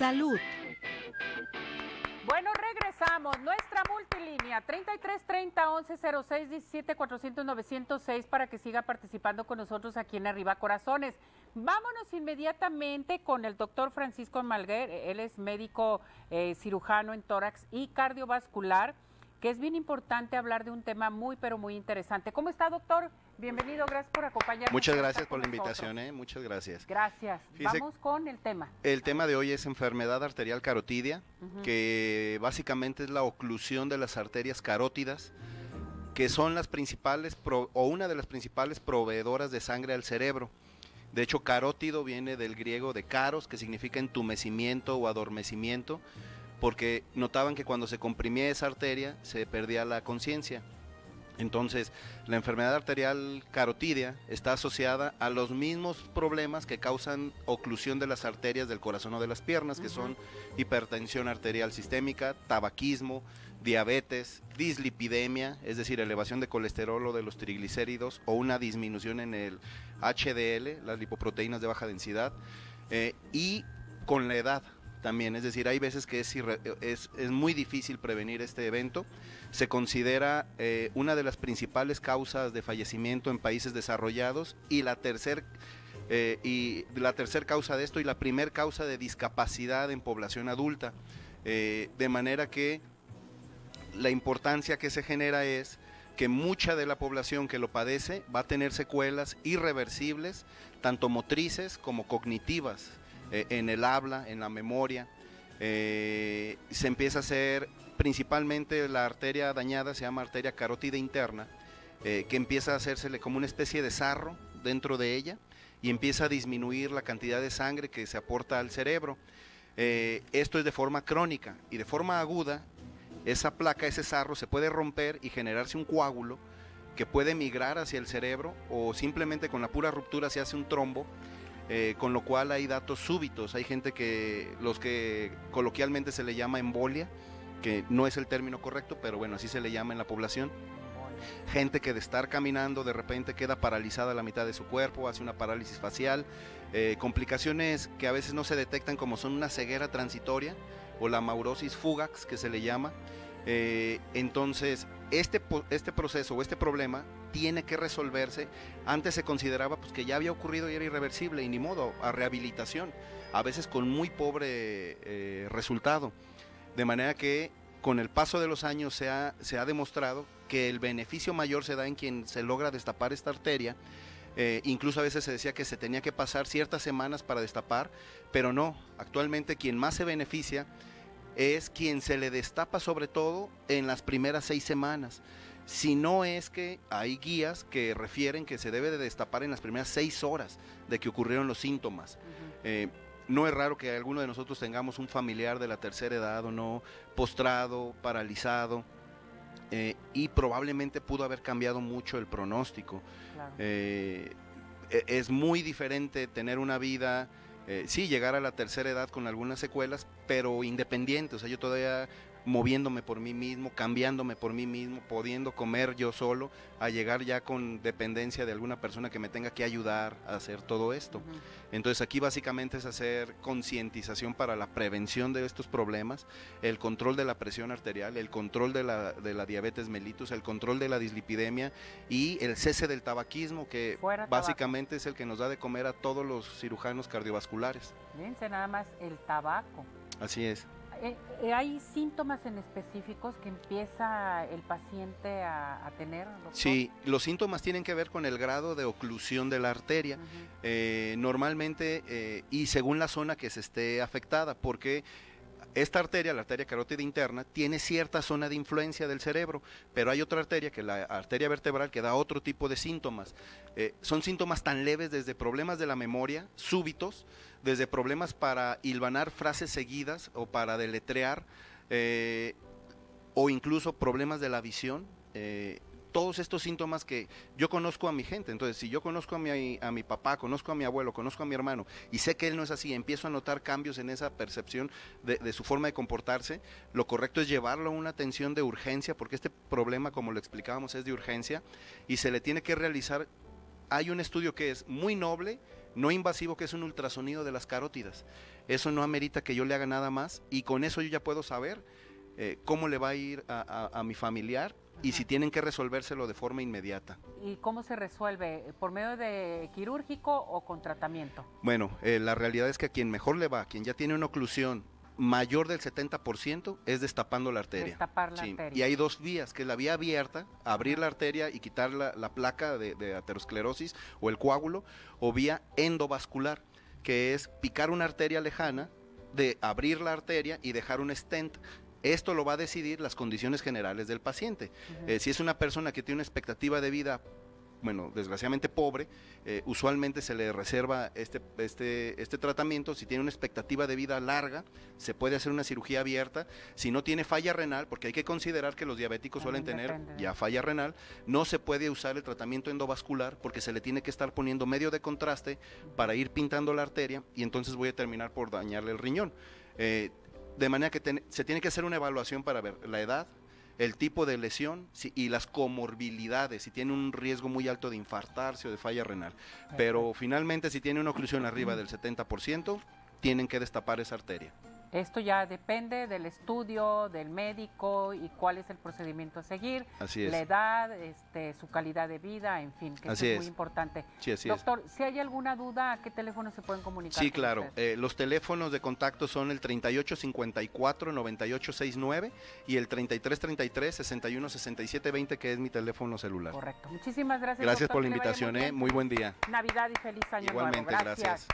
Salud. Bueno, regresamos. Nuestra multilínea 33 30 11 06 17 400 906 para que siga participando con nosotros aquí en Arriba Corazones. Vámonos inmediatamente con el doctor Francisco Malguer. Él es médico cirujano en tórax y cardiovascular, que es bien importante hablar de un tema muy, pero muy interesante. ¿Cómo está, doctor? Bienvenido, gracias por acompañarnos. Muchas gracias por la invitación, muchas gracias. Gracias. Vamos con el tema. El tema de hoy es enfermedad arterial carotidia, que básicamente es la oclusión de las arterias carótidas, que son las principales, o una de las principales proveedoras de sangre al cerebro. De hecho, carótido viene del griego de caros, que significa entumecimiento o adormecimiento, porque notaban que cuando se comprimía esa arteria se perdía la conciencia. Entonces, la enfermedad arterial carotidia está asociada a los mismos problemas que causan oclusión de las arterias del corazón o de las piernas, que son hipertensión arterial sistémica, tabaquismo, diabetes, dislipidemia, es decir, elevación de colesterol o de los triglicéridos, o una disminución en el HDL, las lipoproteínas de baja densidad, y con la edad también, es decir, hay veces que es muy difícil prevenir este evento. Se considera una de las principales causas de fallecimiento en países desarrollados y la tercer causa de esto y la primer causa de discapacidad en población adulta, de manera que la importancia que se genera es que mucha de la población que lo padece va a tener secuelas irreversibles, tanto motrices como cognitivas, en el habla, en la memoria. Se empieza a hacer, principalmente la arteria dañada se llama arteria carótida interna, que empieza a hacérsele como una especie de sarro dentro de ella y empieza a disminuir la cantidad de sangre que se aporta al cerebro. Esto es de forma crónica, y de forma aguda esa placa, ese sarro se puede romper y generarse un coágulo que puede migrar hacia el cerebro, o simplemente con la pura ruptura se hace un trombo. Con lo cual hay datos súbitos, hay gente los que coloquialmente se le llama embolia, que no es el término correcto, pero bueno, así se le llama en la población. Gente que de estar caminando de repente queda paralizada la mitad de su cuerpo, hace una parálisis facial, complicaciones que a veces no se detectan, como son una ceguera transitoria o la maurosis fugax, que se le llama. Entonces este proceso o este problema tiene que resolverse. Antes se consideraba pues que ya había ocurrido y era irreversible, y ni modo, a rehabilitación, a veces con muy pobre resultado, de manera que con el paso de los años se ha demostrado que el beneficio mayor se da en quien se logra destapar esta arteria. Incluso a veces se decía que se tenía que pasar ciertas semanas para destapar, pero no, actualmente quien más se beneficia es quien se le destapa, sobre todo en las primeras 6 semanas. Si no, es que hay guías que refieren que se debe de destapar en las primeras 6 horas de que ocurrieron los síntomas. No es raro que alguno de nosotros tengamos un familiar de la tercera edad o no, postrado, paralizado, y probablemente pudo haber cambiado mucho el pronóstico. Claro. Es muy diferente tener una vida, sí, llegar a la tercera edad con algunas secuelas, pero independiente. O sea, yo todavía moviéndome por mí mismo, cambiándome por mí mismo, pudiendo comer yo solo, a llegar ya con dependencia de alguna persona que me tenga que ayudar a hacer todo esto. Entonces aquí básicamente es hacer concientización para la prevención de estos problemas, el control de la presión arterial, el control de la diabetes mellitus, el control de la dislipidemia y el cese del tabaquismo, que básicamente es el que nos da de comer a todos los cirujanos cardiovasculares. Fíjense nada más, el tabaco. Así es. ¿Hay síntomas en específicos que empieza el paciente a tener, doctor? Sí, los síntomas tienen que ver con el grado de oclusión de la arteria, normalmente, y según la zona que se esté afectada, porque esta arteria, la arteria carótida interna, tiene cierta zona de influencia del cerebro, pero hay otra arteria, que es la arteria vertebral, que da otro tipo de síntomas. Son síntomas tan leves, desde problemas de la memoria, súbitos, desde problemas para hilvanar frases seguidas o para deletrear, o incluso problemas de la visión. Todos estos síntomas que yo conozco a mi gente. Entonces, si yo conozco a mi papá, conozco a mi abuelo, conozco a mi hermano, y sé que él no es así, empiezo a notar cambios en esa percepción de su forma de comportarse, lo correcto es llevarlo a una atención de urgencia, porque este problema, como lo explicábamos, es de urgencia, y se le tiene que realizar. Hay un estudio que es muy noble, no invasivo, que es un ultrasonido de las carótidas. Eso no amerita que yo le haga nada más, y con eso yo ya puedo saber cómo le va a ir a mi familiar y si tienen que resolvérselo de forma inmediata. ¿Y cómo se resuelve? ¿Por medio de quirúrgico o con tratamiento? Bueno, la realidad es que a quien mejor le va, quien ya tiene una oclusión mayor del 70%, es destapando la arteria. Destapar la arteria. Y hay dos vías, que es la vía abierta, abrir la arteria y quitar la placa de aterosclerosis o el coágulo, o vía endovascular, que es picar una arteria lejana, de abrir la arteria y dejar un stent. Esto lo va a decidir las condiciones generales del paciente. Si es una persona que tiene una expectativa de vida, bueno, desgraciadamente pobre, usualmente se le reserva este tratamiento. Si tiene una expectativa de vida larga, se puede hacer una cirugía abierta. Si no tiene falla renal, porque hay que considerar que los diabéticos suelen tener ya falla renal, no se puede usar el tratamiento endovascular porque se le tiene que estar poniendo medio de contraste para ir pintando la arteria, y entonces voy a terminar por dañarle el riñón. De manera que se tiene que hacer una evaluación para ver la edad, el tipo de lesión y las comorbilidades, si tiene un riesgo muy alto de infartarse o de falla renal. Pero finalmente, si tiene una oclusión arriba del 70%, tienen que destapar esa arteria. Esto ya depende del estudio, del médico y cuál es el procedimiento a seguir. Así es. La edad, su calidad de vida, en fin, que eso es muy importante. Sí, así Doctor, si hay alguna duda, ¿a qué teléfono se pueden comunicar? Sí, claro. Los teléfonos de contacto son el 3854-9869 y el 3333-616720, que es mi teléfono celular. Correcto. Muchísimas gracias. Gracias doctor, por la invitación, muy buen día. Navidad y feliz año Igualmente, nuevo. Gracias.